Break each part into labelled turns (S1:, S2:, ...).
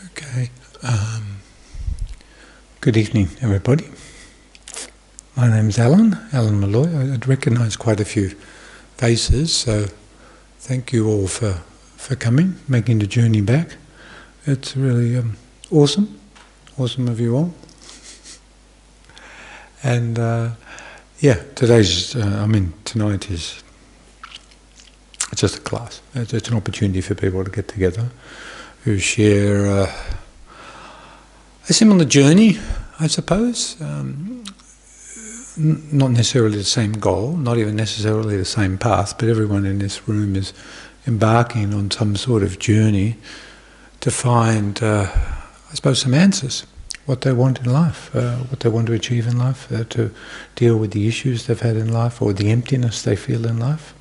S1: Okay. Good evening, everybody. My name's Alan Malloy. I'd recognise quite a few faces, so thank you all for coming, making the journey back. It's really awesome of you all. And tonight is just a class. It's an opportunity for people to get together who share a similar journey, I suppose. Not necessarily the same goal, not even necessarily the same path, but everyone in this room is embarking on some sort of journey to find, I suppose, some answers. What they want in life, what they want to achieve in life, to deal with the issues they've had in life or the emptiness they feel in life.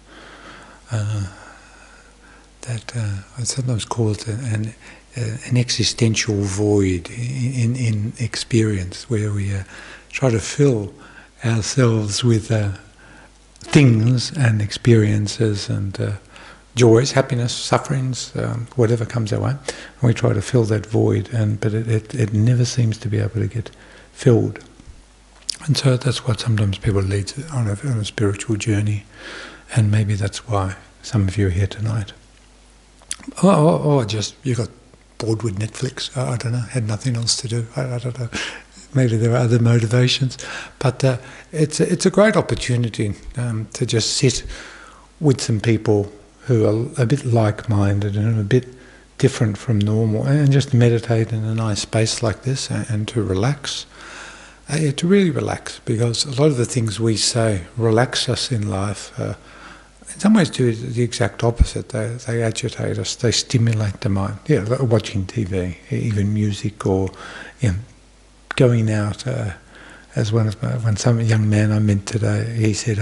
S1: That I sometimes call it an existential void in experience, where we try to fill ourselves with things and experiences and joys, happiness, sufferings, whatever comes our way. And we try to fill that void, but it never seems to be able to get filled. And so that's what sometimes people lead on a spiritual journey, and maybe that's why some of you are here tonight. Or just you got bored with Netflix. I don't know, had nothing else to do. I don't know. Maybe there are other motivations, but it's a great opportunity to just sit with some people who are a bit like-minded and a bit different from normal, and just meditate in a nice space like this, and to relax. To really relax, because a lot of the things we say relax us in life. In some ways do the exact opposite. They agitate us, they stimulate the mind. Yeah, watching TV, even music, or going out. As some young man I met today, he said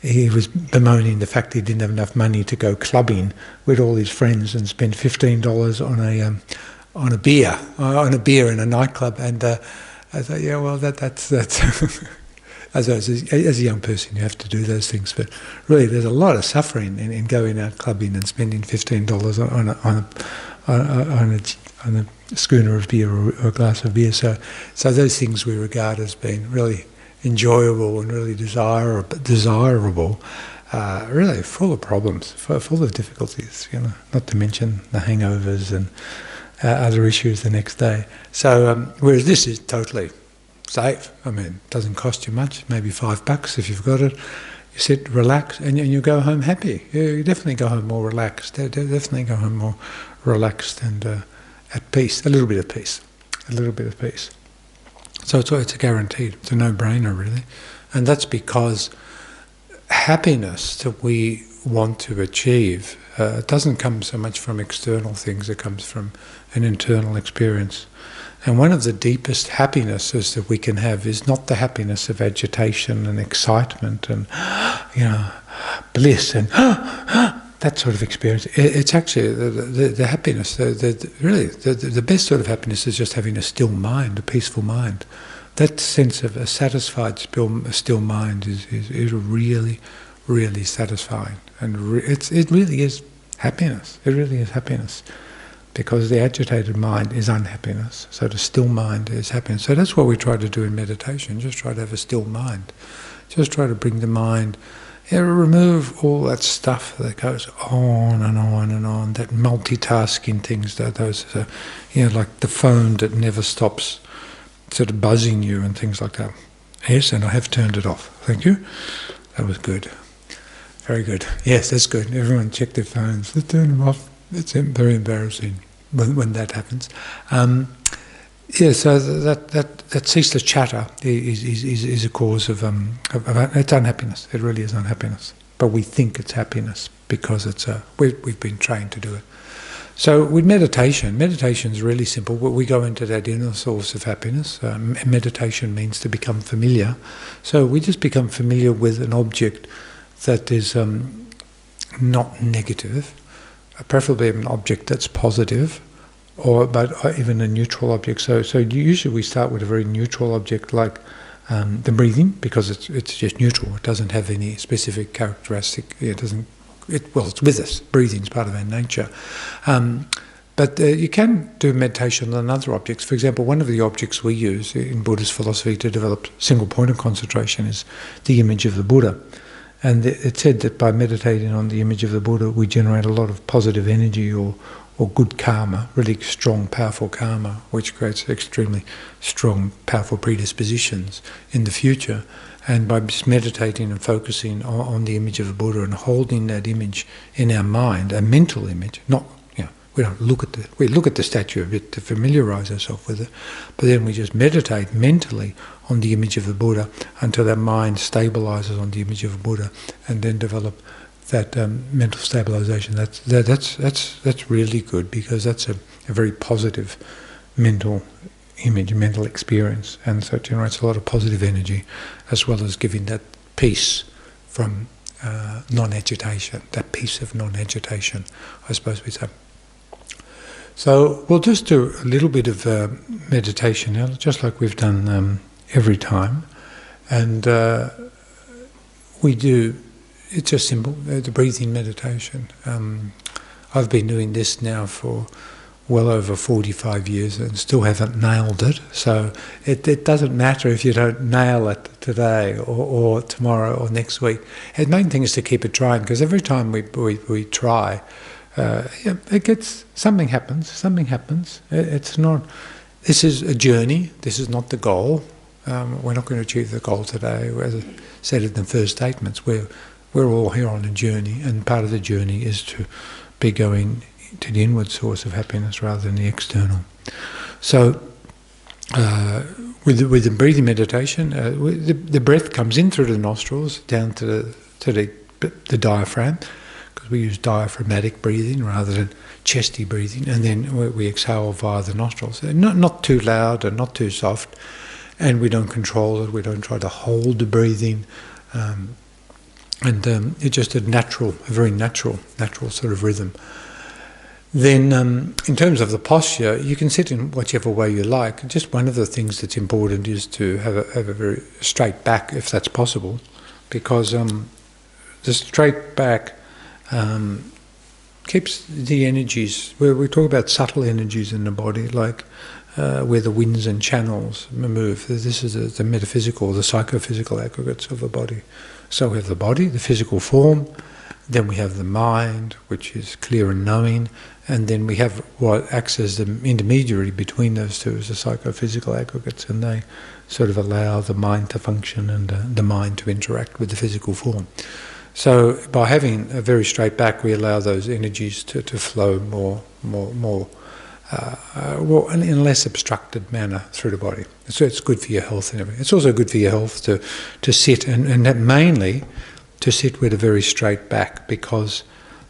S1: he was bemoaning the fact he didn't have enough money to go clubbing with all his friends and spend $15 on a beer in a nightclub. And I thought, yeah, well, that's as a young person, you have to do those things, but really, there's a lot of suffering in going out clubbing and spending $15 on a schooner of beer or a glass of beer. So those things we regard as being really enjoyable and really desirable, really full of problems, full of difficulties. Not to mention the hangovers and other issues the next day. So whereas this is totally safe. I mean, it doesn't cost you much, maybe $5 if you've got it. You sit, relax, and you go home happy. You definitely go home more relaxed. Definitely go home more relaxed and at peace. A little bit of peace. So it's a guaranteed. It's a no-brainer, really. And that's because happiness that we want to achieve doesn't come so much from external things. It comes from an internal experience. And one of the deepest happinesses that we can have is not the happiness of agitation and excitement and, bliss and that sort of experience. It's actually the happiness. The best sort of happiness is just having a still mind, a peaceful mind. That sense of a satisfied, still mind is really, really satisfying. And it really is happiness. It really is happiness. Because the agitated mind is unhappiness, so the still mind is happiness. So that's what we try to do in meditation, just try to have a still mind. Just try to bring the mind, remove all that stuff that goes on and on and on, that multitasking things, those like the phone that never stops sort of buzzing you and things like that. Yes, and I have turned it off. Thank you. That was good. Very good. Yes, that's good. Everyone check their phones. Let's turn them off. It's very embarrassing when that happens. So that ceaseless chatter is a cause of it's unhappiness. It really is unhappiness. But we think it's happiness because we've been trained to do it. So with meditation is really simple. We go into that inner source of happiness. Meditation means to become familiar. So we just become familiar with an object that is not negative, preferably an object that's positive, or even a neutral object. So usually we start with a very neutral object like the breathing, because it's just neutral. It doesn't have any specific characteristic. It's with us. Breathing is part of our nature. But you can do meditation on other objects. For example, one of the objects we use in Buddhist philosophy to develop single point of concentration is the image of the Buddha. And it's said that by meditating on the image of the Buddha, we generate a lot of positive energy or good karma, really strong, powerful karma, which creates extremely strong, powerful predispositions in the future. And by just meditating and focusing on the image of the Buddha and holding that image in our mind, a mental image, not, we don't look at we look at the statue a bit to familiarise ourselves with it, but then we just meditate mentally on the image of the Buddha until our mind stabilises on the image of the Buddha, and then develop that mental stabilisation. That's really good, because that's a very positive mental image, mental experience, and so it generates a lot of positive energy, as well as giving that peace from non-agitation, that peace of non-agitation, I suppose we say. So we'll just do a little bit of meditation now, just like we've done every time. And we do, it's just simple, the breathing meditation. I've been doing this now for well over 45 years and still haven't nailed it. So it doesn't matter if you don't nail it today or tomorrow or next week. The main thing is to keep it trying, because every time we try, it gets, something happens. It's not, this is a journey, this is not the goal. We're not going to achieve the goal today. As I said in the first statements, we're all here on a journey, and part of the journey is to be going to the inward source of happiness rather than the external. So with the breathing meditation, the breath comes in through the nostrils down to the diaphragm, because we use diaphragmatic breathing rather than chesty breathing, and then we exhale via the nostrils. Not too loud and not too soft, and we don't control it, we don't try to hold the breathing, and it's just a very natural sort of rhythm. Then in terms of the posture, you can sit in whichever way you like. Just one of the things that's important is to have a very straight back, if that's possible, because the straight back keeps the energies, we talk about subtle energies in the body, like where the winds and channels move. This is the metaphysical, the psychophysical aggregates of the body. So we have the body, the physical form, then we have the mind, which is clear and knowing, and then we have what acts as the intermediary between those two, is the psychophysical aggregates, and they sort of allow the mind to function and the mind to interact with the physical form. So by having a very straight back, we allow those energies to flow more in a less obstructed manner through the body. So it's good for your health and everything. It's also good for your health to sit, and that mainly to sit with a very straight back, because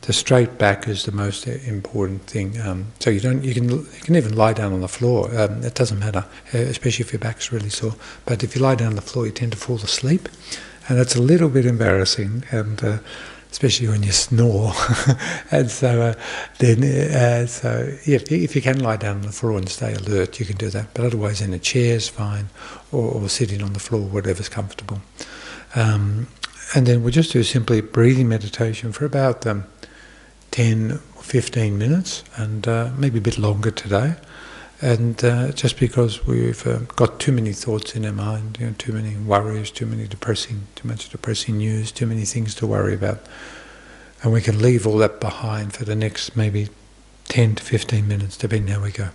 S1: the straight back is the most important thing. So you can even lie down on the floor. It doesn't matter, especially if your back's really sore. But if you lie down on the floor, you tend to fall asleep, and that's a little bit embarrassing, and especially when you snore. And so if you can lie down on the floor and stay alert, you can do that. But otherwise, in a chair is fine, or sitting on the floor, whatever's comfortable. And then we'll just do simply breathing meditation for about 10 or 15 minutes, and maybe a bit longer today. And just because we've got too many thoughts in our mind, too many worries, too much depressing news, too many things to worry about. And we can leave all that behind for the next maybe 10 to 15 minutes, depending how we go.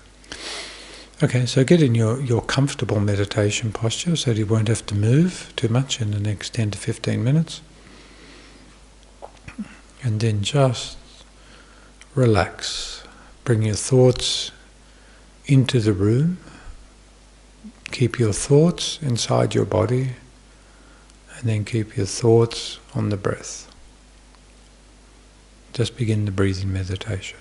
S1: Okay, so get in your comfortable meditation posture so that you won't have to move too much in the next 10 to 15 minutes. And then just relax. Bring your thoughts into the room. Keep your thoughts inside your body, and then keep your thoughts on the breath. Just begin the breathing meditation.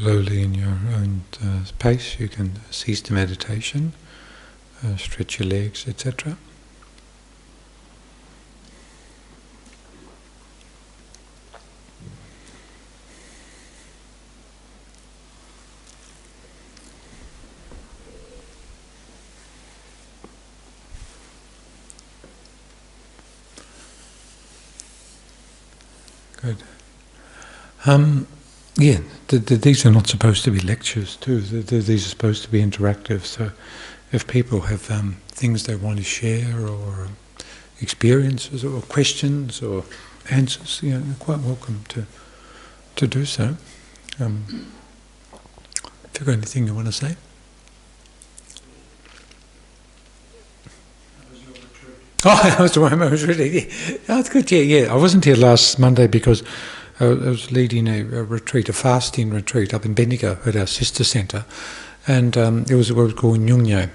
S1: slowly in your own pace. You can cease the meditation, stretch your legs, etc. Good. These are not supposed to be lectures too. These are supposed to be interactive. So if people have things they want to share or experiences or questions or answers, they're quite welcome to do so. If you've got anything you want to say? Oh, that was the one I was really... Oh, it's good, yeah. I wasn't here last Monday because I was leading a retreat, a fasting retreat up in Bendigo at our sister centre. And it was what we call Nyungne,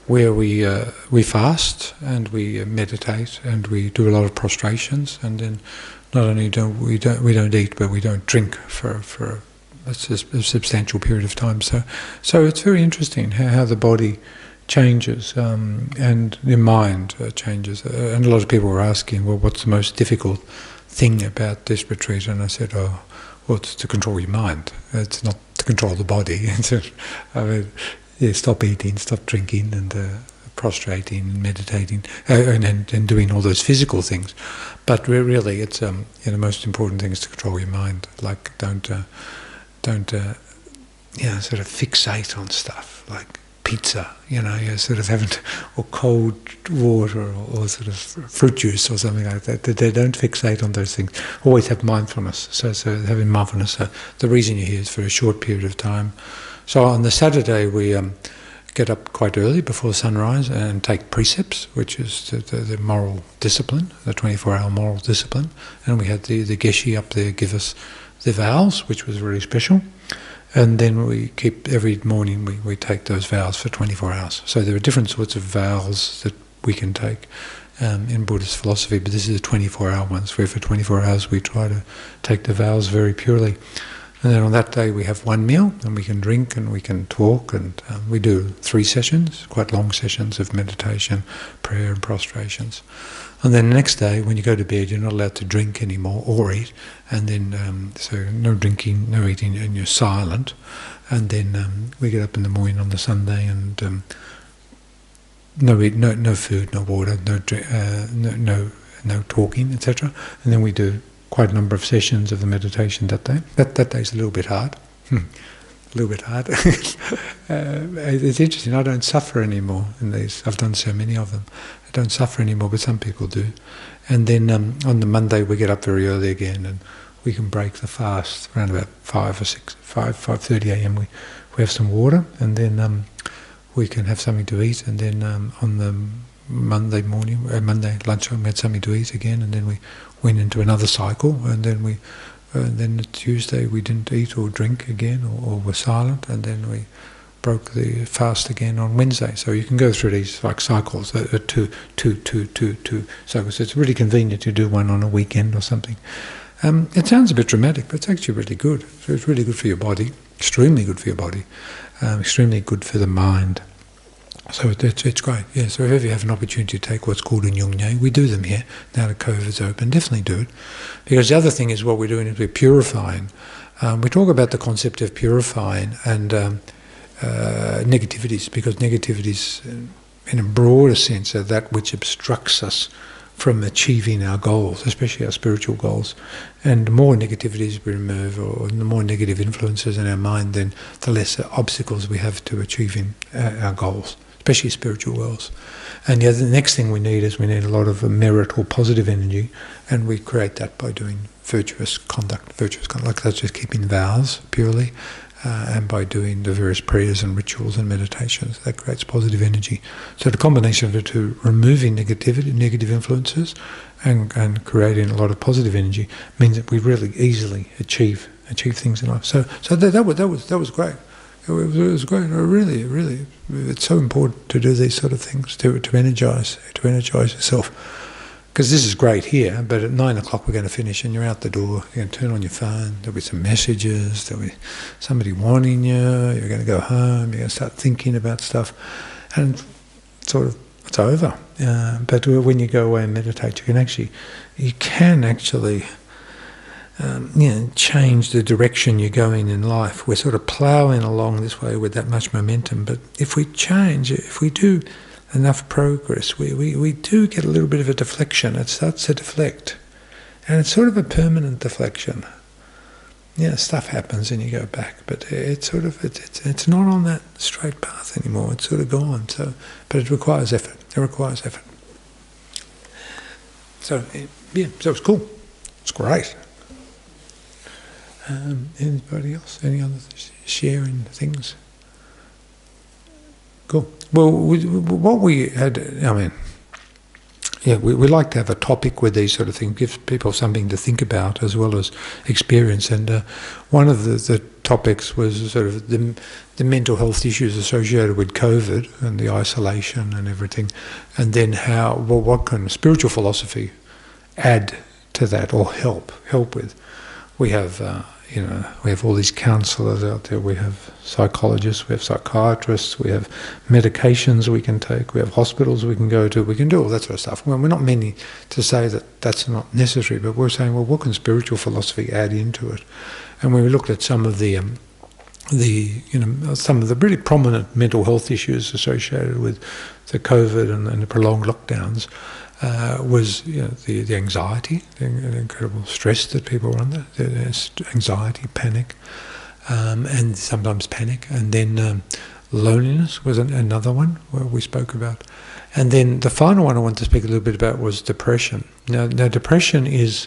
S1: where we fast and we meditate and we do a lot of prostrations. And then not only don't we eat, but we don't drink for a substantial period of time. So it's very interesting how the body changes and the mind changes. And a lot of people were asking, well, what's the most difficult thing about this retreat? And I said, well, it's to control your mind. It's not to control the body. Stop eating, stop drinking, and prostrating, and meditating, and doing all those physical things. But really, it's the most important thing is to control your mind. Like don't sort of fixate on stuff like pizza, you're sort of having, or cold water, or sort of fruit juice or something like that. They don't fixate on those things. Always have mindfulness. So having mindfulness, the reason you're here is for a short period of time. So on the Saturday we get up quite early before sunrise and take precepts, which is the moral discipline, the 24-hour moral discipline. And we had the Geshe up there give us the vows, which was really special. And then we keep, every morning we take those vows for 24 hours. So there are different sorts of vows that we can take in Buddhist philosophy, but this is the 24-hour ones, where for 24 hours we try to take the vows very purely. And then on that day we have one meal, and we can drink and we can talk, and we do 3 sessions, quite long sessions of meditation, prayer and prostrations. And then the next day, when you go to bed, you're not allowed to drink anymore or eat. And then, so no drinking, no eating, and you're silent. And then we get up in the morning on the Sunday, and no food, no water, no talking, etc. And then we do quite a number of sessions of the meditation that day. That day's a little bit hard. A little bit hard. It's interesting, I don't suffer anymore in these. I've done so many of them. I don't suffer anymore, but some people do. And then on the Monday we get up very early again, and we can break the fast around about 5:30 a.m. We have some water, and then we can have something to eat, and then on the Monday lunchtime we had something to eat again, and then we went into another cycle, and then then Tuesday we didn't eat or drink again, or were silent, and then we broke the fast again on Wednesday. So you can go through these like cycles, two cycles. It's really convenient to do one on a weekend or something. It sounds a bit dramatic, but it's actually really good. So it's really good for your body, extremely good for your body, extremely good for the mind. So it's great, yeah. So if ever you have an opportunity to take what's called a Nyungne, we do them here, now that COVID is open, definitely do it. Because the other thing is what we're doing is we're purifying. We talk about the concept of purifying and negativities, because negativities, in a broader sense, are that which obstructs us from achieving our goals, especially our spiritual goals. And the more negativities we remove, or the more negative influences in our mind, then the less obstacles we have to achieving our goals, especially spiritual goals. And the next thing we need is we need a lot of merit or positive energy, and we create that by doing virtuous conduct, like that's just keeping vows purely, and by doing the various prayers and rituals and meditations. That creates positive energy. So the combination of the two, removing negative influences and creating a lot of positive energy, means that we really easily achieve things in life. So that was great. It was great. Really, it's so important to do these sort of things, to energize yourself. Because this is great here, but at 9 o'clock we're going to finish and you're out the door. You're going to turn on your phone, there'll be some messages, there'll be somebody wanting you, you're going to go home, you're going to start thinking about stuff, and sort of it's over. But when you go away and meditate, you can actually change the direction you're going in life. We're sort of ploughing along this way with that much momentum, but if we do enough progress, we do get a little bit of a deflection. It starts to deflect, and it's sort of a permanent deflection. Stuff happens and you go back, but it's not on that straight path anymore. It's sort of gone. But it requires effort. So it's cool. It's great. Anybody else? Any other sharing things? Cool. Well, what we had, we like to have a topic with these sort of things, gives people something to think about as well as experience. And one of the topics was sort of the mental health issues associated with COVID and the isolation and everything, and then what can spiritual philosophy add to that or help with. We have we have all these counsellors out there, we have psychologists, we have psychiatrists, we have medications we can take, we have hospitals we can go to, we can do all that sort of stuff. Well, we're not meaning to say that that's not necessary, but we're saying, well, what can spiritual philosophy add into it? And when we looked at some of the really prominent mental health issues associated with the COVID and the prolonged lockdowns, was the anxiety, the incredible stress that people were under, the anxiety, panic, and sometimes panic, and then loneliness was another one where we spoke about, and then the final one I want to speak a little bit about was depression. Now depression it's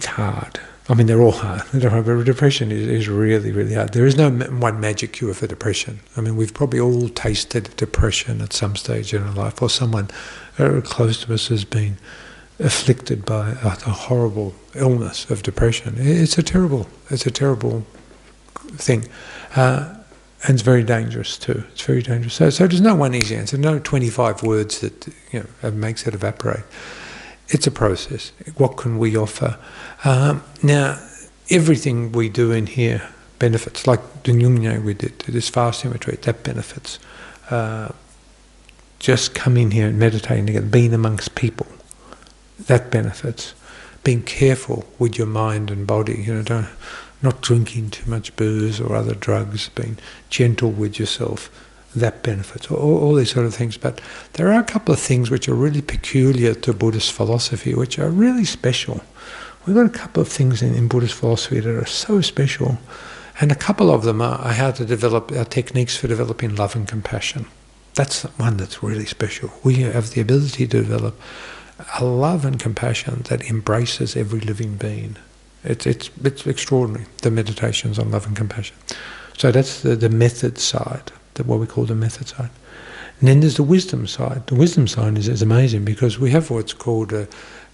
S1: hard. I mean, they're all hard, but depression is really, really hard. There is no one magic cure for depression. I mean, we've probably all tasted depression at some stage in our life, or someone close to us has been afflicted by a horrible illness of depression. It's a terrible thing, and it's very dangerous too. It's very dangerous. So there's no one easy answer. No 25 words that makes it evaporate. It's a process. What can we offer? Now, everything we do in here benefits. Like the Nyungne we did, this fasting retreat, that benefits. Just coming here and meditating together, being amongst people, that benefits. Being careful with your mind and body, not drinking too much booze or other drugs, being gentle with yourself, that benefits, all these sort of things. But there are a couple of things which are really peculiar to Buddhist philosophy, which are really special. We've got a couple of things in Buddhist philosophy that are so special, and a couple of them are how to develop our techniques for developing love and compassion. That's one that's really special. We have the ability to develop a love and compassion that embraces every living being. It's extraordinary, the meditations on love and compassion. So that's the method side, what we call the method side. And then there's the wisdom side. The wisdom side is amazing because we have what's called, in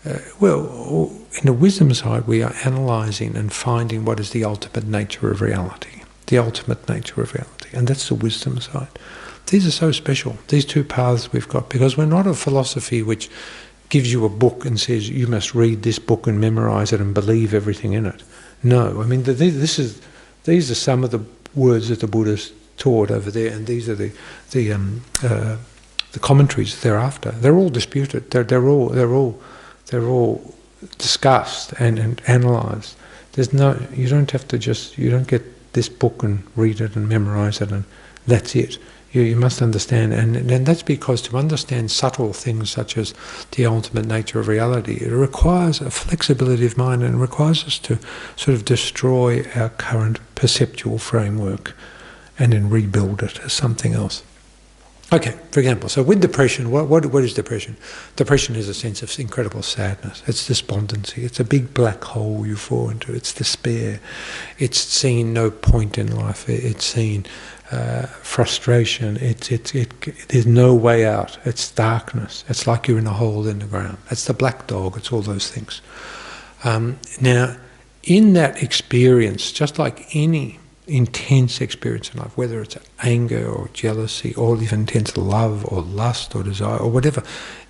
S1: the wisdom side we are analysing and finding what is the ultimate nature of reality. The ultimate nature of reality. And that's the wisdom side. These are so special, these two paths we've got, because we're not a philosophy which gives you a book and says you must read this book and memorise it and believe everything in it. No, I mean these are some of the words that the Buddha's taught over there, and these are the commentaries thereafter. They're all disputed. They're all discussed and analysed. You don't get this book and read it and memorise it and that's it. You must understand, and that's because to understand subtle things such as the ultimate nature of reality, it requires a flexibility of mind and requires us to sort of destroy our current perceptual framework and then rebuild it as something else. Okay, for example, so with depression, what is depression? Depression is a sense of incredible sadness. It's despondency. It's a big black hole you fall into. It's despair. It's seeing no point in life. It's seeing frustration. There's no way out. It's darkness. It's like you're in a hole in the ground. It's the black dog. It's all those things. Now, in that experience, just like any intense experience in life, whether it's anger or jealousy or even intense love or lust or desire or whatever,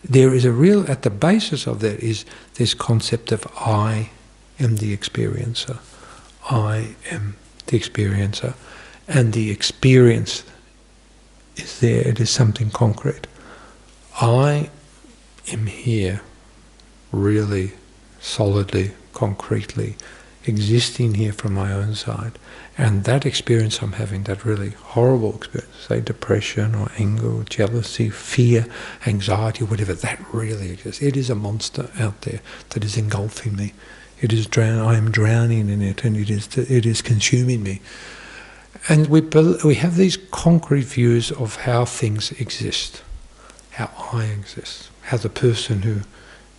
S1: there is a real, at the basis of that is this concept of I am the experiencer. I am the experiencer. And the experience is there, it is something concrete. I am here really solidly, concretely, existing here from my own side. And that experience I'm having, that really horrible experience, say depression or anger or jealousy, fear, anxiety, whatever, that really exists. It is a monster out there that is engulfing me. It is I am drowning in it, and it is consuming me. And we have these concrete views of how things exist, how I exist, how the person who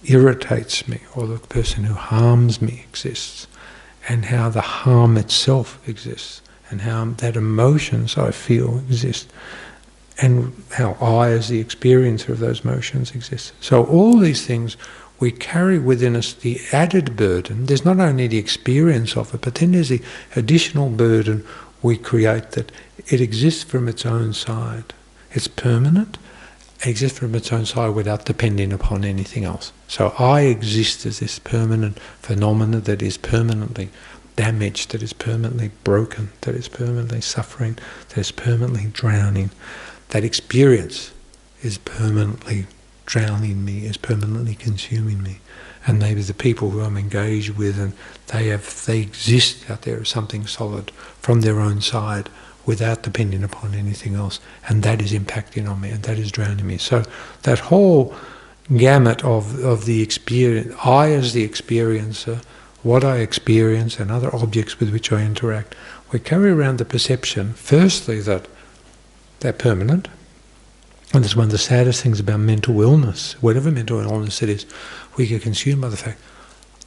S1: irritates me or the person who harms me exists, and how the harm itself exists, and how that emotions I feel exist, and how I as the experiencer of those emotions exist. So all these things we carry within us the added burden. There's not only the experience of it, but then there's the additional burden we create that it exists from its own side. It's permanent. It exists from its own side without depending upon anything else. So I exist as this permanent phenomena that is permanently damaged, that is permanently broken, that is permanently suffering, that is permanently drowning. That experience is permanently drowning me, is permanently consuming me. And maybe the people who I'm engaged with, and they exist out there as something solid from their own side without depending upon anything else, and that is impacting on me, and that is drowning me. So that whole gamut of the experience, I as the experiencer, what I experience and other objects with which I interact, we carry around the perception, firstly, that they're permanent. And that's one of the saddest things about mental illness, whatever mental illness it is, we get consumed by the fact,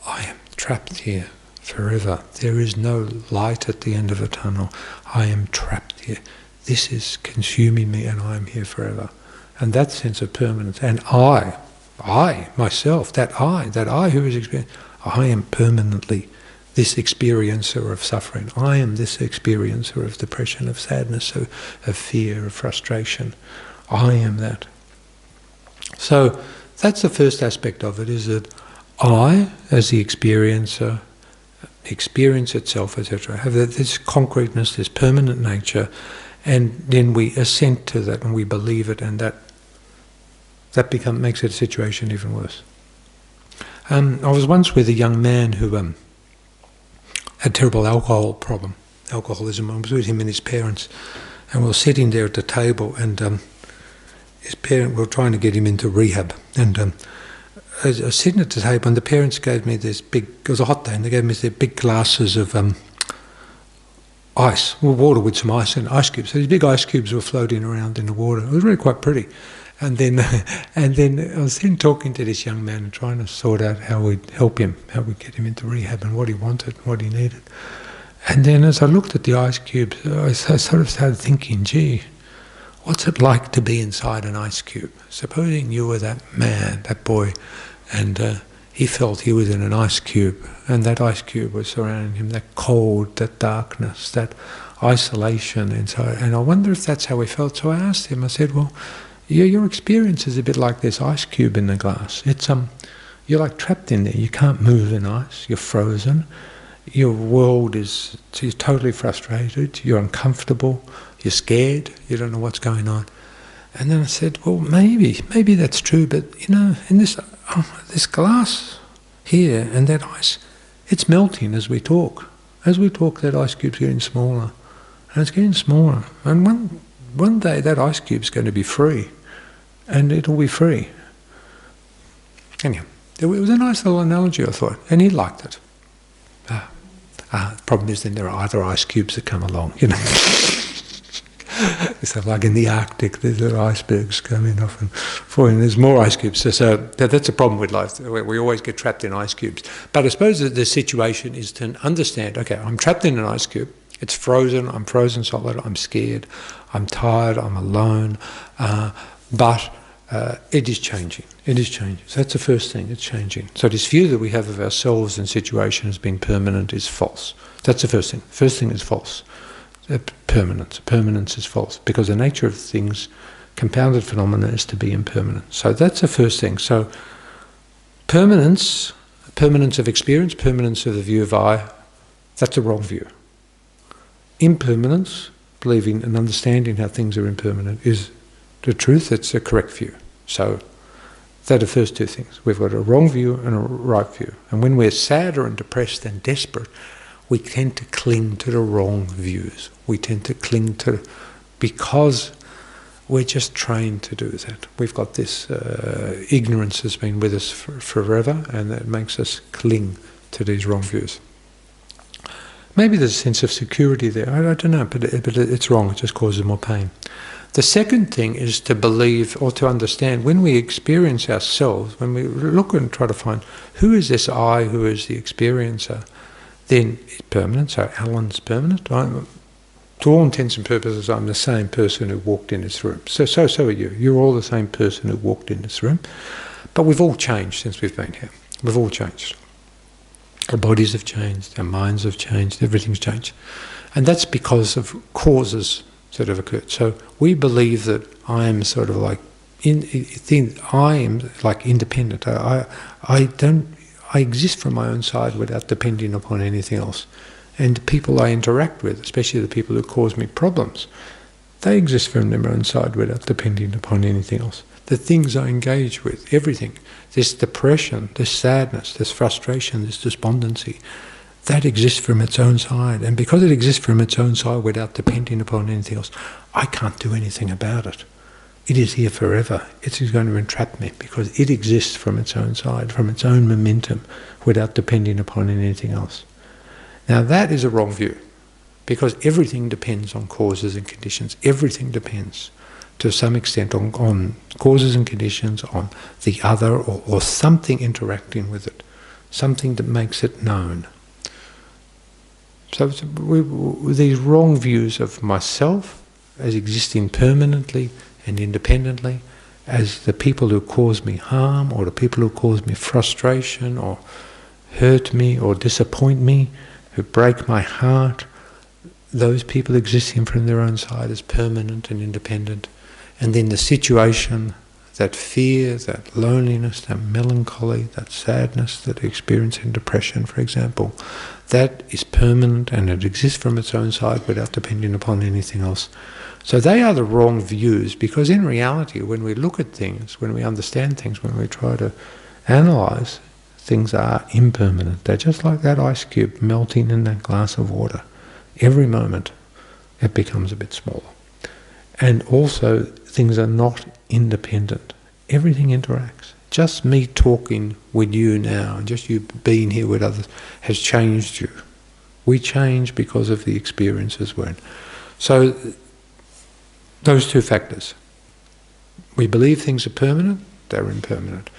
S1: I am trapped here forever. There is no light at the end of the tunnel. I am trapped here. This is consuming me, and I am here forever. And that sense of permanence, and I, myself, that I who is experiencing, I am permanently this experiencer of suffering. I am this experiencer of depression, of sadness, of fear, of frustration. I am that. So that's the first aspect of it, is that I, as the experiencer, experience itself, etc., have this concreteness, this permanent nature, and then we assent to that and we believe it, and that makes the situation even worse. I was once with a young man who had a terrible alcoholism. I was with him and his parents, and we were sitting there at the table, and his parents were trying to get him into rehab. And I was sitting at the table, and the parents gave me this big, it was a hot day, and they gave me these big glasses of ice, water with some ice and ice cubes. So these big ice cubes were floating around in the water. It was really quite pretty. And then I was then talking to this young man and trying to sort out how we'd help him, how we'd get him into rehab and what he wanted, what he needed. And then as I looked at the ice cubes, I sort of started thinking, gee, what's it like to be inside an ice cube? Supposing you were that man, that boy, and he felt he was in an ice cube, and that ice cube was surrounding him, that cold, that darkness, that isolation inside. And I wonder if that's how he felt. So I asked him, I said, well, your experience is a bit like this ice cube in the glass. It's you're like trapped in there. You can't move in ice. You're frozen. Your world you're totally frustrated. You're uncomfortable. You're scared. You don't know what's going on. And then I said, well, maybe that's true. But in this glass here and that ice, it's melting as we talk. As we talk, that ice cube's getting smaller, and it's getting smaller. And one day that ice cube's going to be free. And it'll be free. Anyhow, it was a nice little analogy, I thought, and he liked it. The problem is then there are other ice cubes that come along, It's like in the Arctic, there's little icebergs coming off and falling. There's more ice cubes. So that's a problem with life. We always get trapped in ice cubes. But I suppose that the situation is to understand, okay, I'm trapped in an ice cube. It's frozen. I'm frozen solid. I'm scared. I'm tired. I'm alone. But it is changing. It is changing. So that's the first thing. It's changing. So this view that we have of ourselves and situation as being permanent is false. That's the first thing. First thing is false. permanence. Permanence is false, because the nature of things, compounded phenomena, is to be impermanent. So that's the first thing. So permanence of experience, permanence of the view of I, that's a wrong view. Impermanence, believing and understanding how things are impermanent, is the truth. It's a correct view. So they're the first two things. We've got a wrong view and a right view. And when we're sad or depressed and desperate, we tend to cling to the wrong views. We tend to cling to, because we're just trained to do that. We've got this, ignorance has been with us forever, and that makes us cling to these wrong views. Maybe there's a sense of security there. I don't know, but it's wrong. It just causes more pain. The second thing is to believe or to understand, when we experience ourselves, when we look and try to find who is this I, who is the experiencer, then it's permanent. So Alan's permanent. To all intents and purposes, I'm the same person who walked in this room. So are you. You're all the same person who walked in this room. But we've all changed since we've been here. We've all changed. Our bodies have changed, our minds have changed, everything's changed. And that's because of causes that have occurred. So we believe that I am sort of like, I am like independent. I exist from my own side without depending upon anything else. And the people I interact with, especially the people who cause me problems, they exist from their own side without depending upon anything else. The things I engage with, everything, this depression, this sadness, this frustration, this despondency, that exists from its own side. And because it exists from its own side without depending upon anything else, I can't do anything about it. It is here forever. It is going to entrap me because it exists from its own side, from its own momentum, without depending upon anything else. Now that is a wrong view, because everything depends on causes and conditions. Everything depends, to some extent, on causes and conditions, on the other, or something interacting with it, something that makes it known. So these wrong views of myself as existing permanently and independently, as the people who cause me harm, or the people who cause me frustration, or hurt me, or disappoint me, who break my heart, those people existing from their own side as permanent and independent. And then the situation, that fear, that loneliness, that melancholy, that sadness that I experience in depression, for example, that is permanent and it exists from its own side without depending upon anything else. So they are the wrong views, because in reality, when we look at things, when we understand things, when we try to analyse, things are impermanent. They're just like that ice cube melting in that glass of water. Every moment it becomes a bit smaller. And also, things are not independent. Everything interacts. Just me talking with you now, and just you being here with others, has changed you. We change because of the experiences we're in. So, those two factors. We believe things are permanent, they're impermanent.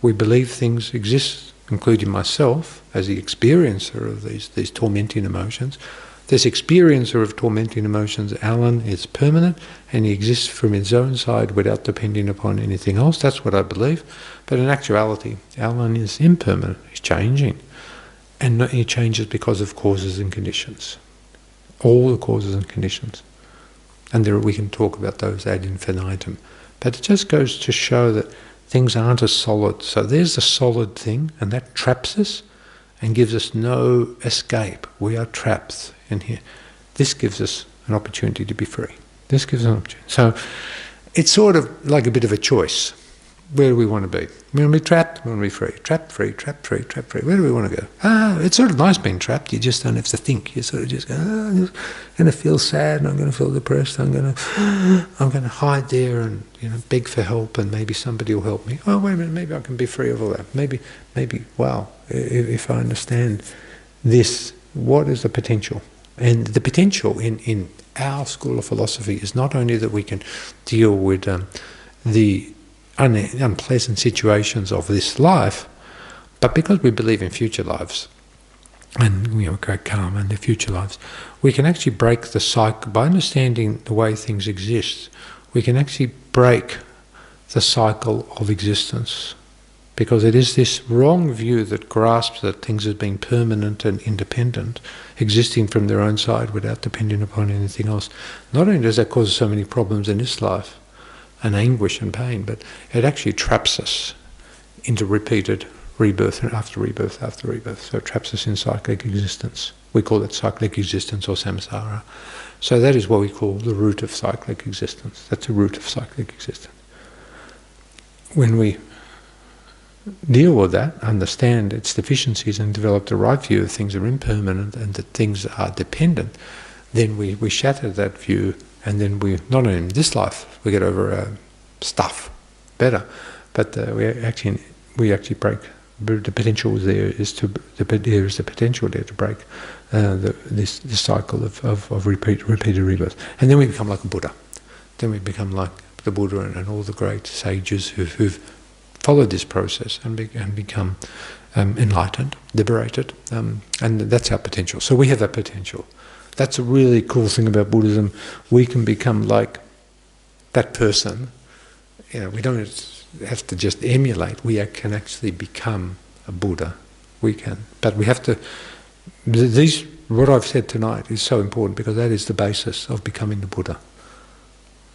S1: We believe things exist, including myself, as the experiencer of these tormenting emotions. This experiencer of tormenting emotions, Alan, is permanent, and he exists from his own side without depending upon anything else. That's what I believe. But in actuality, Alan is impermanent. He's changing. And he changes because of causes and conditions. All the causes and conditions. And we can talk about those ad infinitum. But it just goes to show that things aren't as solid. So there's a solid thing, and that traps us and gives us no escape. We are trapped in here. This gives us an opportunity to be free. This gives us an opportunity. So it's sort of like a bit of a choice. Where do we want to be? We want to be trapped, we want to be free. Trapped, free, trapped, free, trapped, free. Where do we want to go? It's sort of nice being trapped. You just don't have to think. You sort of just go, I'm just going to feel sad, and I'm going to feel depressed. I'm going to hide there and beg for help, and maybe somebody will help me. Oh, wait a minute, maybe I can be free of all that. Maybe, wow, if I understand this, what is the potential? And the potential in our school of philosophy is not only that we can deal with the unpleasant situations of this life, but because we believe in future lives and great karma and the future lives, we can actually break the cycle by understanding the way things exist. We can actually break the cycle of existence because it is this wrong view that grasps that things as being permanent and independent, existing from their own side without depending upon anything else. Not only does that cause so many problems in this life, and anguish and pain, but it actually traps us into repeated rebirth and after rebirth after rebirth. So it traps us in cyclic existence. We call it cyclic existence or samsara. So that is what we call the root of cyclic existence. That's the root of cyclic existence. When we deal with that, understand its deficiencies and develop the right view of things are impermanent and that things are dependent, then we shatter that view, and then we, not only in this life, we get over stuff better, but we actually break. The potential there is there is the potential there to break this cycle of repeated rebirth, and then we become like a Buddha. Then we become like the Buddha and all the great sages who've followed this process and become enlightened, liberated, and that's our potential. So we have that potential. That's a really cool thing about Buddhism. We can become like that person. You know, we don't have to just emulate. We can actually become a Buddha. We can, but we have to. What I've said tonight is so important because that is the basis of becoming the Buddha.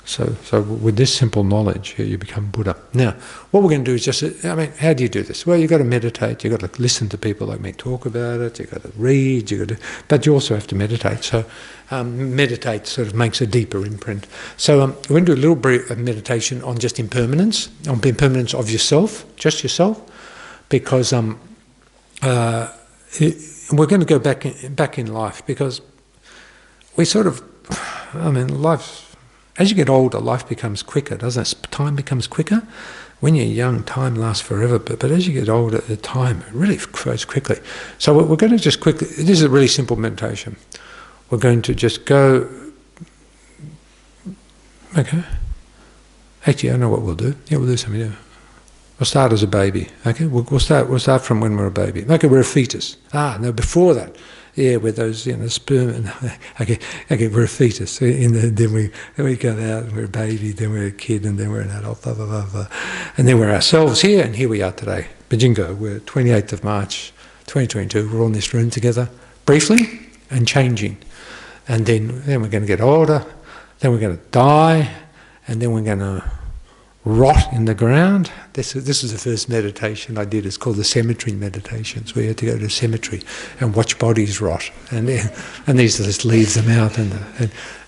S1: So with this simple knowledge, you become Buddha. Now, what we're going to do is just, how do you do this? Well, you've got to meditate, you've got to listen to people like me talk about it, you've got to read, but you also have to meditate. So meditate sort of makes a deeper imprint. So we're going to do a little brief meditation on just impermanence, on the impermanence of yourself, just yourself, because we're going to go back in life, because we sort of, life. As you get older, life becomes quicker, doesn't it? Time becomes quicker. When you're young, time lasts forever, but as you get older, the time really goes quickly. So we're going to just quickly, this is a really simple meditation. We're going to just go, okay. Actually, I know what we'll do. Yeah, we'll do something new. We'll start as a baby, okay? We'll start from when we're a baby. Okay, we're a fetus. No, before that. Yeah, with those, sperm and okay, we're a fetus. Then we go out and we're a baby, then we're a kid, and then we're an adult, blah, blah, blah, blah. And then we're ourselves here, and here we are today. Bajingo, we're 28th of March, 2022. We're all in this room together, briefly, and changing. And then we're going to get older, then we're going to die, and then we're going to rot in the ground. This is the first meditation I did. It's called the cemetery meditations, where you had to go to a cemetery and watch bodies rot, and these just leaves them out, and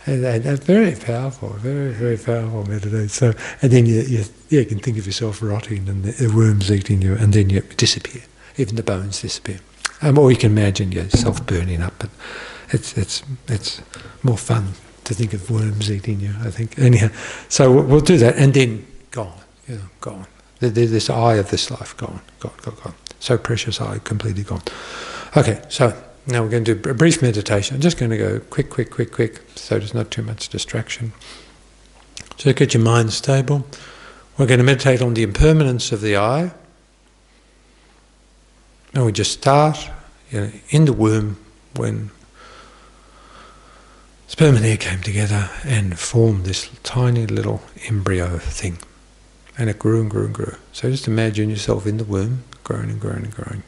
S1: very powerful, very, very powerful meditation. So, and then you can think of yourself rotting and the worms eating you, and then you disappear. Even the bones disappear. Or you can imagine yourself burning up, but it's more fun to think of worms eating you, I think. Anyhow, so we'll do that, and then gone. This eye of this life, gone. So precious eye, completely gone. Okay, so now we're going to do a brief meditation. I'm just going to go quick, so there's not too much distraction. So get your mind stable. We're going to meditate on the impermanence of the eye. And we just start in the womb when sperm and egg came together and formed this tiny little embryo thing. And it grew and grew and grew. So just imagine yourself in the womb, growing and growing and growing.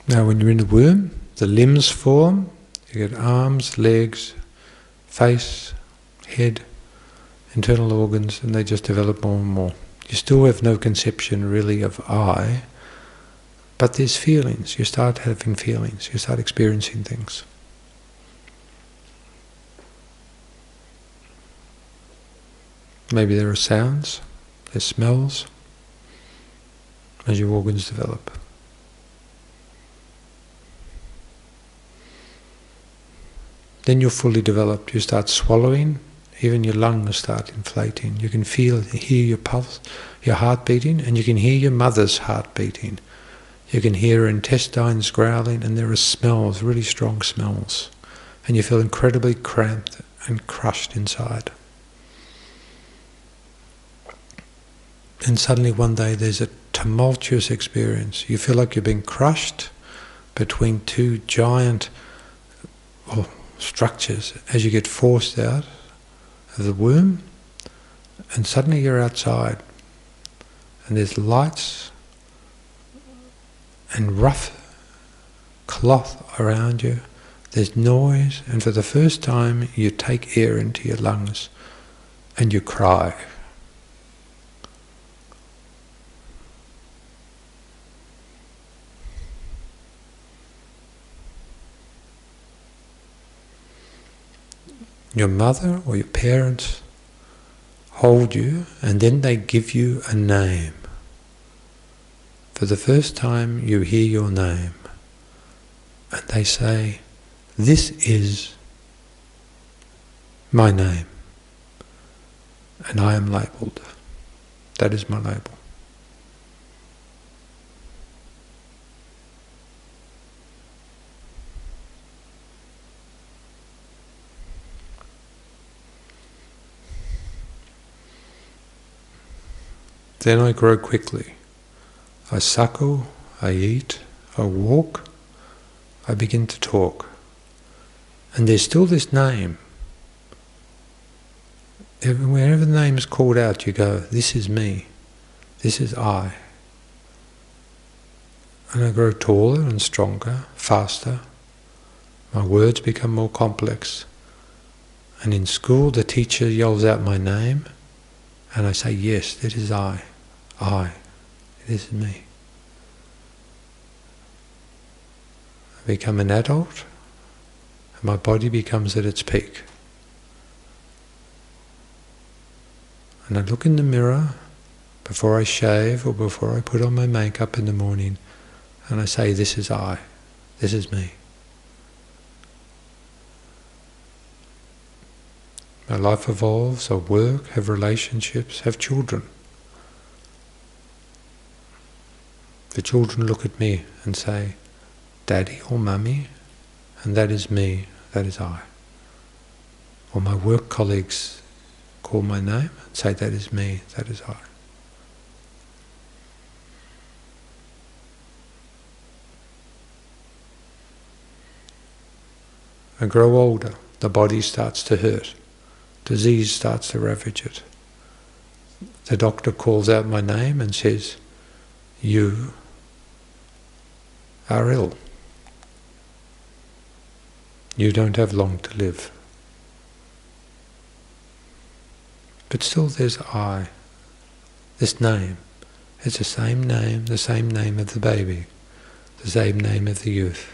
S1: Now when you're in the womb, the limbs form. You get arms, legs, face, head, internal organs, and they just develop more and more. You still have no conception really of I, but there's feelings. You start having feelings. You start experiencing things. Maybe there are sounds, there's smells, as your organs develop. Then you're fully developed. You start swallowing. Even your lungs start inflating. You can hear your pulse, your heart beating, and you can hear your mother's heart beating. You can hear her intestines growling, and there are smells, really strong smells. And you feel incredibly cramped and crushed inside. And suddenly one day there's a tumultuous experience. You feel like you're being crushed, between two giant structures as you get forced out of the womb, and suddenly you're outside, and there's lights and rough cloth around you, there's noise, and for the first time you take air into your lungs and you cry. Your mother or your parents hold you, and then they give you a name. For the first time you hear your name, and they say, "This is my name, and I am labelled. That is my label." Then I grow quickly. I suckle, I eat, I walk, I begin to talk. And there's still this name. Wherever the name is called out, you go, "This is me, this is I." And I grow taller and stronger, faster. My words become more complex. And in school, the teacher yells out my name, and I say, "Yes, that is I, this is me." I become an adult, and my body becomes at its peak. And I look in the mirror before I shave or before I put on my makeup in the morning, and I say, "This is I, this is me." My life evolves, I work, have relationships, have children. The children look at me and say, "Daddy" or "Mummy," and that is me, that is I. Or my work colleagues call my name and say, "That is me, that is I." I grow older, the body starts to hurt. Disease starts to ravage it. The doctor calls out my name and says, "You are ill. You don't have long to live." But still there's I, this name. It's the same name of the baby, the same name of the youth.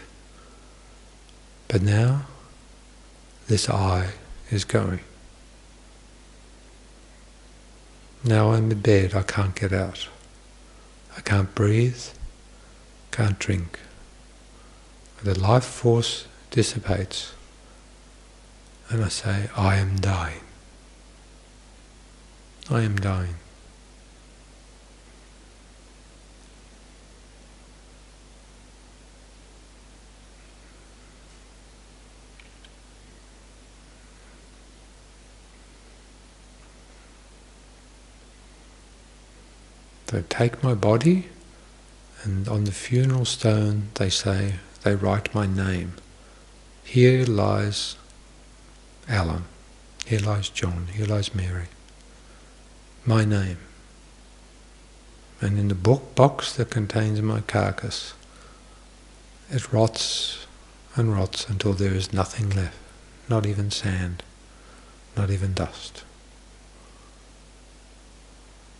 S1: But now, this I is going. Now I'm in bed, I can't get out. I can't breathe, can't drink. The life force dissipates, and I say, "I am dying. I am dying." They take my body, and on the funeral stone they write my name. Here lies Alan, here lies John, here lies Mary. My name. And in the box that contains my carcass, it rots and rots until there is nothing left, not even sand, not even dust.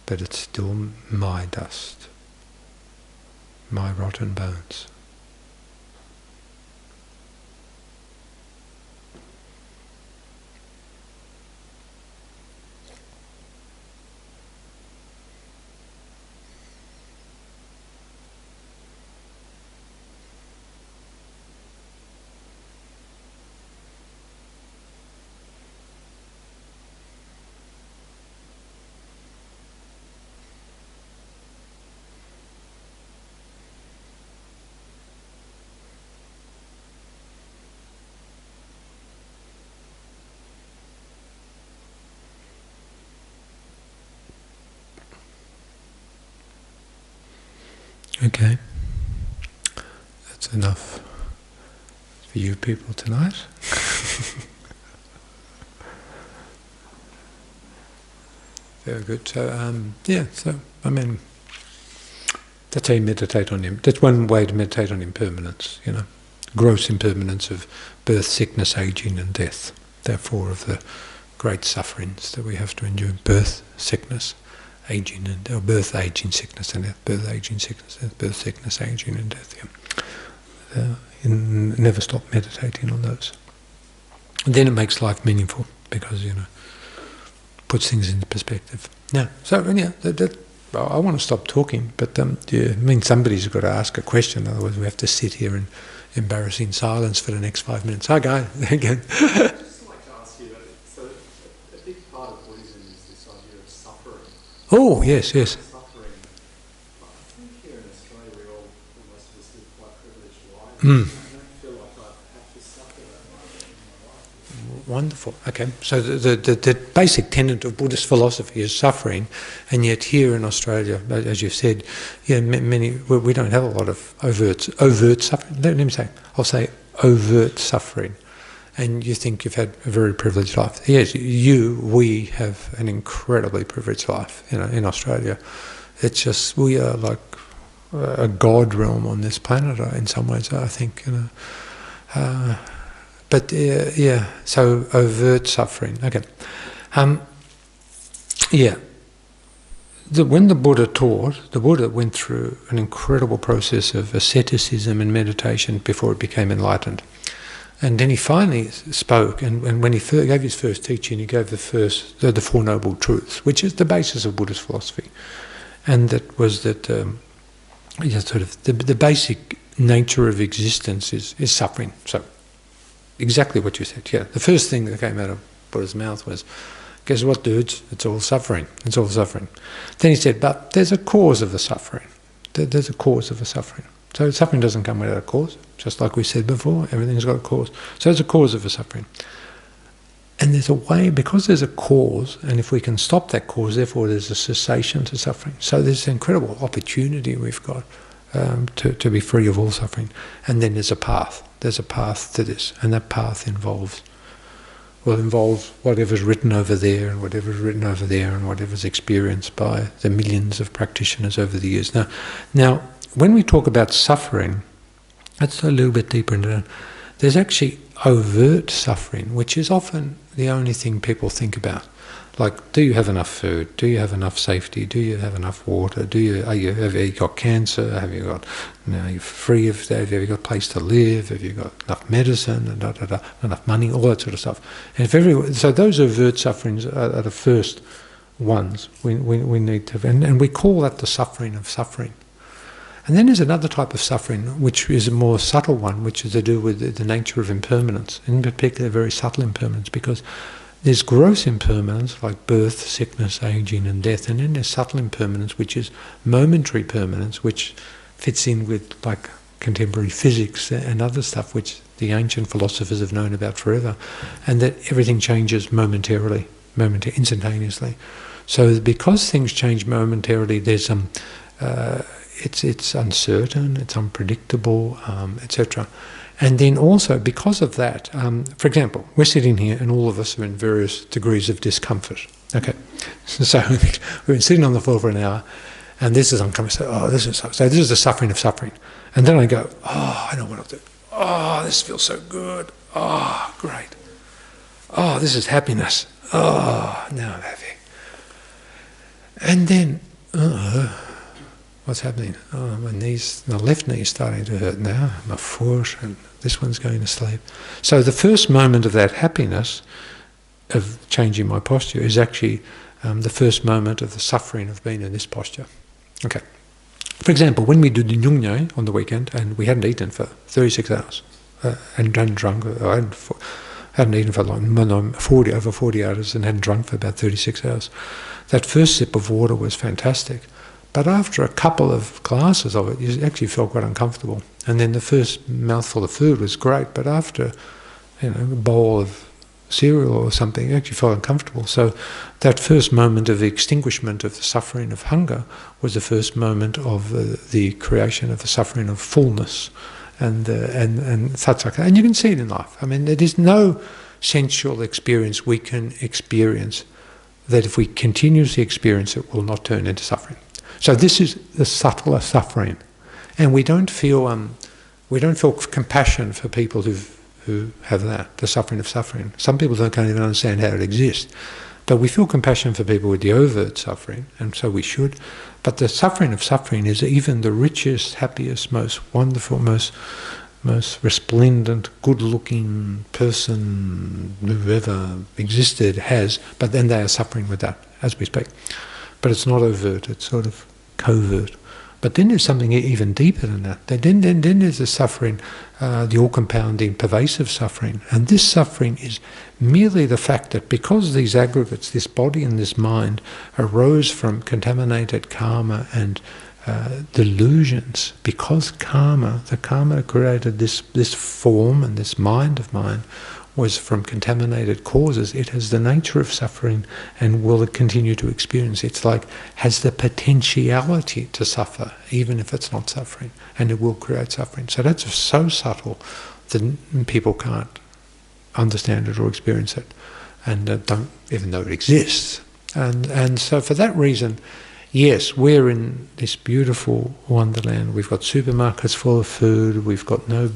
S1: But it's still my dust, my rotten bones. Okay, that's enough for you people tonight. Very good. So, so, I mean, that's how you meditate on him. That's one way to meditate on impermanence, gross impermanence of birth, sickness, aging and death. They're four of the great sufferings that we have to endure: birth, sickness, aging and death. Birth, aging, sickness and death. Birth, aging, sickness, death. Birth, sickness, aging and death. Never stop meditating on those. And then it makes life meaningful because, puts things into perspective. Now, so I want to stop talking, but somebody's got to ask a question, otherwise we have to sit here in embarrassing silence for the next 5 minutes. Hi, guy. Again.
S2: I'd just like to ask you, so a big part of Buddhism is this idea of suffering.
S1: Oh, yes.
S2: Suffering. I think here in Australia, most of us live quite privileged lives. I don't feel like I have to suffer that much in my life.
S1: Wonderful. Okay, so the basic tenet of Buddhist philosophy is suffering, and yet here in Australia, as you've said, we don't have a lot of overt suffering. Let me say, I'll say overt suffering, and you think you've had a very privileged life. Yes, we have an incredibly privileged life. In Australia, it's just we are like a god realm on this planet. In some ways, I think. But so overt suffering. Okay, when the Buddha taught, the Buddha went through an incredible process of asceticism and meditation before it became enlightened, and then he finally spoke. And when he gave his first teaching, he gave the Four Noble Truths, which is the basis of Buddhist philosophy, and that was that the basic nature of existence is suffering. So. Exactly what you said, yeah. The first thing that came out of Buddha's mouth was, guess what, dudes? It's all suffering. It's all suffering. Then he said, but there's a cause of the suffering. There's a cause of the suffering. So suffering doesn't come without a cause. Just like we said before, everything's got a cause. So there's a cause of the suffering. And there's a way, because there's a cause, and if we can stop that cause, therefore there's a cessation to suffering. So there's an incredible opportunity we've got to be free of all suffering. And then there's a path. There's a path to this, and that path involves whatever's written over there and whatever's written over there and whatever's experienced by the millions of practitioners over the years. Now, when we talk about suffering, let's go a little bit deeper into that. There's actually overt suffering, which is often the only thing people think about. Like, do you have enough food? Do you have enough safety? Do you have enough water? Have you got cancer? Have you got, you're free of that? Have you got a place to live? Have you got enough medicine? And enough money? All that sort of stuff. And so those overt sufferings are the first ones we need to, and we call that the suffering of suffering. And then there's another type of suffering, which is a more subtle one, which is to do with the nature of impermanence, in particular very subtle impermanence, because there's gross impermanence like birth, sickness, aging and death, and then there's subtle impermanence, which is momentary permanence, which fits in with like contemporary physics and other stuff which the ancient philosophers have known about forever, and that everything changes momentarily, instantaneously. So because things change momentarily, there's it's uncertain, it's unpredictable, etc. And then also, because of that, for example, we're sitting here and all of us are in various degrees of discomfort. Okay, so we've been sitting on the floor for an hour, and this is uncomfortable. So this is the suffering of suffering. And then I go, I know what I'll do. This feels so good. Great. This is happiness. Now I'm happy. And then, what's happening? My left knee is starting to hurt now, my foot, and this one's going to sleep. So the first moment of that happiness, of changing my posture, is actually the first moment of the suffering of being in this posture. Okay. For example, when we did the Nyungne on the weekend, and we hadn't eaten for 36 hours, and hadn't drunk, I hadn't eaten for long, over 40 hours, and hadn't drunk for about 36 hours. That first sip of water was fantastic. But after a couple of glasses of it, you actually felt quite uncomfortable. And then the first mouthful of food was great, but after, a bowl of cereal or something, you actually felt uncomfortable. So that first moment of the extinguishment of the suffering of hunger was the first moment of the creation of the suffering of fullness. and such like that. And you can see it in life. I mean, there is no sensual experience we can experience that if we continuously experience it will not turn into suffering. So this is the subtler suffering, and we don't feel compassion for people who have that, the suffering of suffering. Some people can't even understand how it exists. But we feel compassion for people with the overt suffering, and so we should. But the suffering of suffering is even the richest, happiest, most wonderful, most resplendent, good-looking person who ever existed has, but then they are suffering with that, as we speak. But it's not overt, it's sort of covert. But then there's something even deeper than that. Then there's the suffering, the all-compounding, pervasive suffering. And this suffering is merely the fact that because these aggregates, this body and this mind, arose from contaminated karma and delusions, because the karma created this form and this mind of mine was from contaminated causes, it has the nature of suffering and will continue to experience. It's like, has the potentiality to suffer, even if it's not suffering, and it will create suffering. So that's so subtle that people can't understand it or experience it, and don't even know it exists. And so for that reason, yes, we're in this beautiful wonderland. We've got supermarkets full of food, we've got no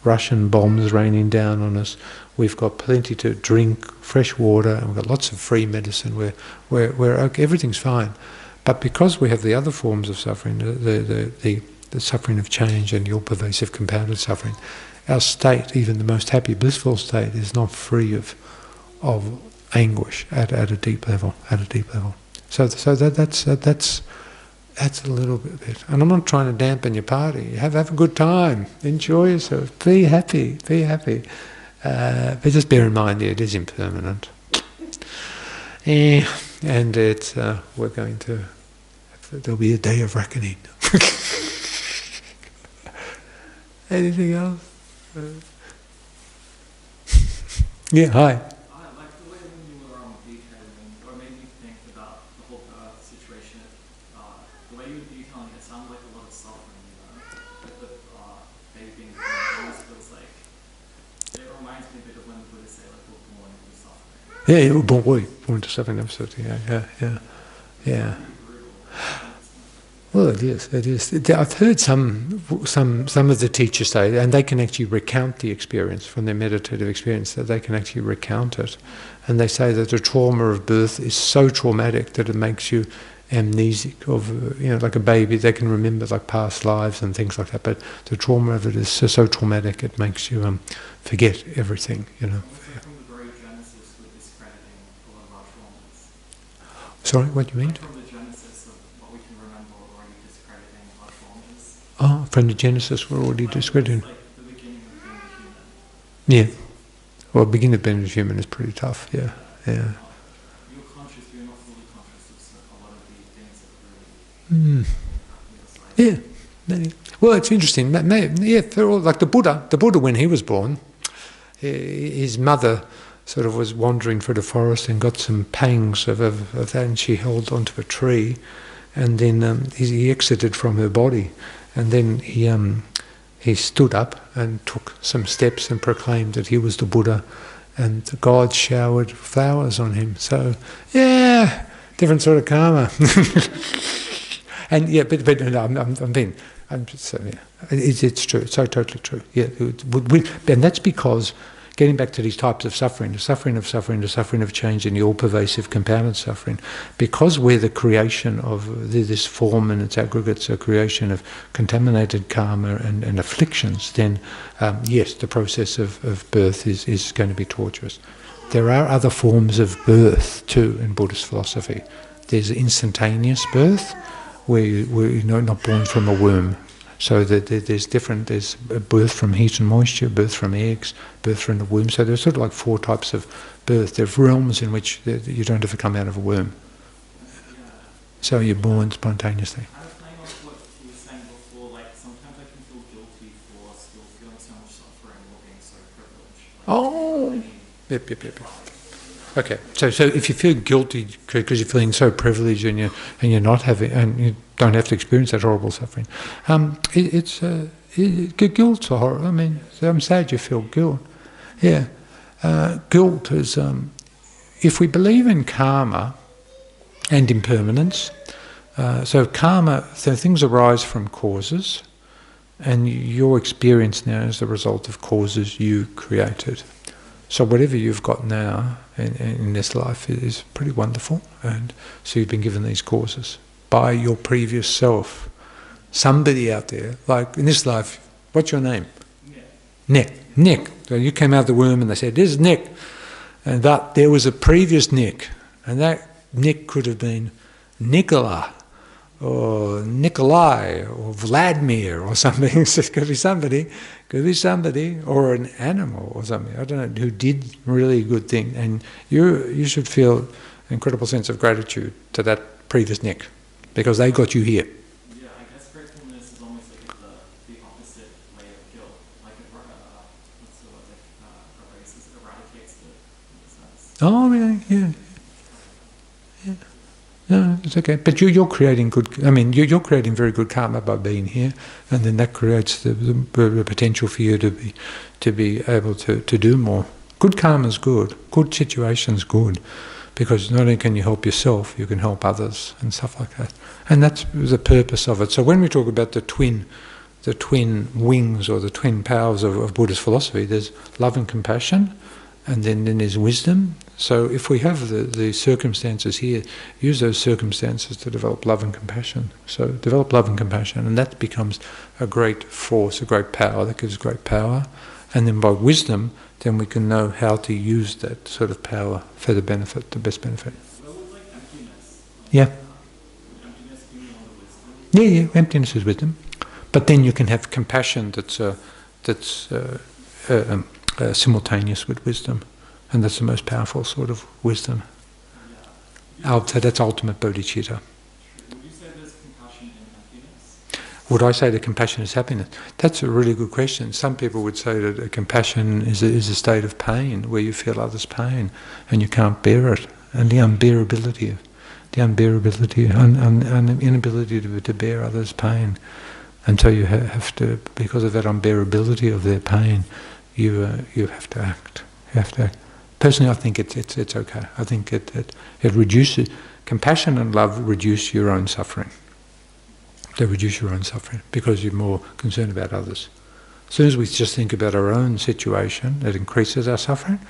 S1: Russian bombs raining down on us, we've got plenty to drink, fresh water, and we've got lots of free medicine. We're okay, everything's fine. But because we have the other forms of suffering, the suffering of change and the all-pervasive compounded suffering, our state, even the most happy, blissful state, is not free of anguish at a deep level. So that's a little bit. And I'm not trying to dampen your party. Have a good time. Enjoy yourself. Be happy. But just bear in mind, it is impermanent. And it's there'll be a day of reckoning. Anything else? Yeah, hi.
S2: I like the way when you were detailing, or made me think about the whole situation. The way you were detailing it sounded like a lot of suffering, with the baby being born. It almost feels like, it reminds me a bit of when the Buddhists say, like, we're born into suffering.
S1: Yeah, you were born to suffering, absolutely. Yeah. Well, it is. I've heard some of the teachers say, and they can actually recount the experience from their meditative experience, that they can actually recount it. And they say that the trauma of birth is so traumatic that it makes you amnesic of, like a baby. They can remember like past lives and things like that, but the trauma of it is so traumatic it makes you forget everything,
S2: From the very genesis, we're discrediting a lot of our traumas.
S1: Sorry, what do you mean?
S2: From the genesis of what we can remember, we're already discrediting our traumas.
S1: Oh, from the genesis we're already discrediting.
S2: It's like the beginning of being a human.
S1: Yeah. Well, beginning of being a human is pretty tough, yeah.
S2: You're conscious, you're not fully conscious of a lot of these things that really
S1: Yeah. Well, it's interesting. Yeah, like the Buddha when he was born, his mother sort of was wandering through the forest and got some pangs of that, and she held onto a tree, and then he exited from her body, and then he stood up and took some steps and proclaimed that he was the Buddha, and God showered flowers on him. So, yeah, different sort of karma. And yeah, but no, I'm just saying, yeah, it's true. It's so totally true. Yeah, and that's because, getting back to these types of suffering, the suffering of change, and the all-pervasive compounded suffering, because we're the creation of this form and its aggregates, a creation of contaminated karma and afflictions, then yes, the process of birth is going to be torturous. There are other forms of birth too in Buddhist philosophy. There's instantaneous birth, where you're not born from a womb. So there's birth from heat and moisture, birth from eggs, birth from the womb. So there's sort of like 4 types of birth. There are realms in which you don't have to come out of a womb. So you're born spontaneously.
S2: I was playing off what you were saying before, like sometimes I can feel guilty for still feeling so much suffering or being so privileged.
S1: Yep. Okay, so if you feel guilty because you're feeling so privileged and you're not having, and you don't have to experience that horrible suffering, it's Guilt's horrible. I mean, I'm sad you feel guilt. Yeah. Guilt is, if we believe in karma and impermanence, so karma, so things arise from causes, and your experience now is the result of causes you created. So whatever you've got now in this life is pretty wonderful, and so you've been given these causes by your previous self. Somebody out there, like in this life, what's your name? Nick. So you came out of the womb and they said, "This is Nick," and that there was a previous Nick, and that Nick could have been Nicola, or Nikolai, or Vladimir, or something. It could be somebody, or an animal, or something. I don't know, who did really good thing, and you should feel an incredible sense of gratitude to that previous Nick, because they got you here.
S2: Yeah, I guess gratefulness is almost like the opposite way of guilt. Like eradicates it in a sense.
S1: Oh, really? Yeah. No, it's okay. But you're creating good. I mean, you're creating very good karma by being here, and then that creates the potential for you to be able to do more. Good karma is good. Good situation's good, because not only can you help yourself, you can help others and stuff like that. And that's the purpose of it. So when we talk about the twin wings or the twin powers of Buddhist philosophy, there's love and compassion, and then there's wisdom. So if we have the circumstances here, use those circumstances to develop love and compassion. So develop love and compassion, and that becomes a great force, a great power. That gives great power. And then by wisdom, then we can know how to use that sort of power for the benefit, the best benefit.
S2: Well, with like emptiness.
S1: Yeah.
S2: Would emptiness be one of the wisdom?
S1: Yeah. Emptiness is wisdom. But then you can have compassion that's simultaneous with wisdom. And that's the most powerful sort of wisdom. So that's ultimate bodhicitta.
S2: Would you say there's compassion in emptiness?
S1: Would I say that compassion is happiness? That's a really good question. Some people would say that compassion is a state of pain, where you feel others' pain and you can't bear it. And the unbearability and inability to bear others' pain. And so you have to, because of that unbearability of their pain, you have to act. You have to act. Personally, I think it's okay. I think it reduces, compassion and love reduce your own suffering. They reduce your own suffering because you're more concerned about others. As soon as we just think about our own situation, it increases our suffering.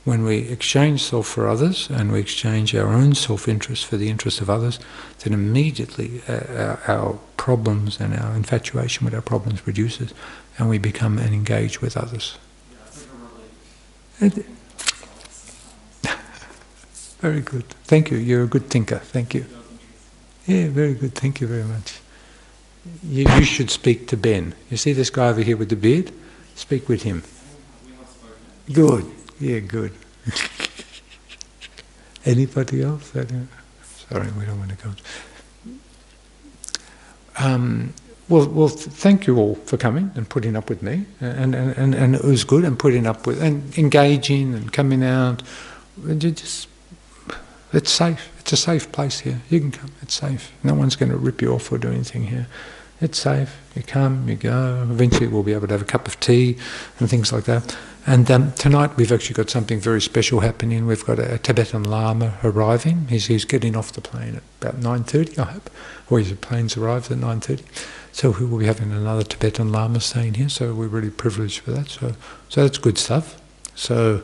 S1: When we exchange self for others and we exchange our own self-interest for the interest of others, then immediately our problems and our infatuation with our problems reduces, and we become and engage with others.
S2: Yeah, it's like a relief.
S1: Very good. Thank you. You're a good thinker. Thank you. Yeah, very good. Thank you very much. You should speak to Ben. You see this guy over here with the beard? Speak with him.
S2: We have spoken.
S1: Good. Yeah, good. Anybody else? Sorry, we don't want to go. Well, thank you all for coming and putting up with me, and it was good, and putting up with and engaging and coming out. It's safe. It's a safe place here. You can come. It's safe. No one's going to rip you off or do anything here. It's safe. You come, you go. Eventually we'll be able to have a cup of tea and things like that. And tonight we've actually got something very special happening. We've got a Tibetan Lama arriving. He's getting off the plane at about 9:30, I hope. Or his plane's arrived at 9:30. So we will be having another Tibetan Lama staying here. So we're really privileged for that. So that's good stuff. So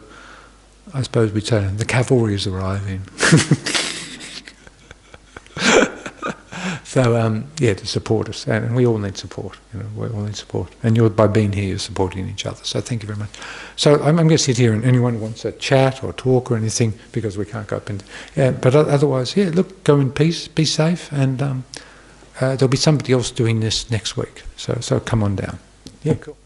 S1: I suppose we'd say the cavalry is arriving. So to support us, and we all need support. We all need support, and by being here, you're supporting each other. So thank you very much. So I'm going to sit here, and anyone wants to chat or talk or anything, because we can't go up and but otherwise, look, go in peace, be safe, and there'll be somebody else doing this next week. So come on down. Yeah, cool.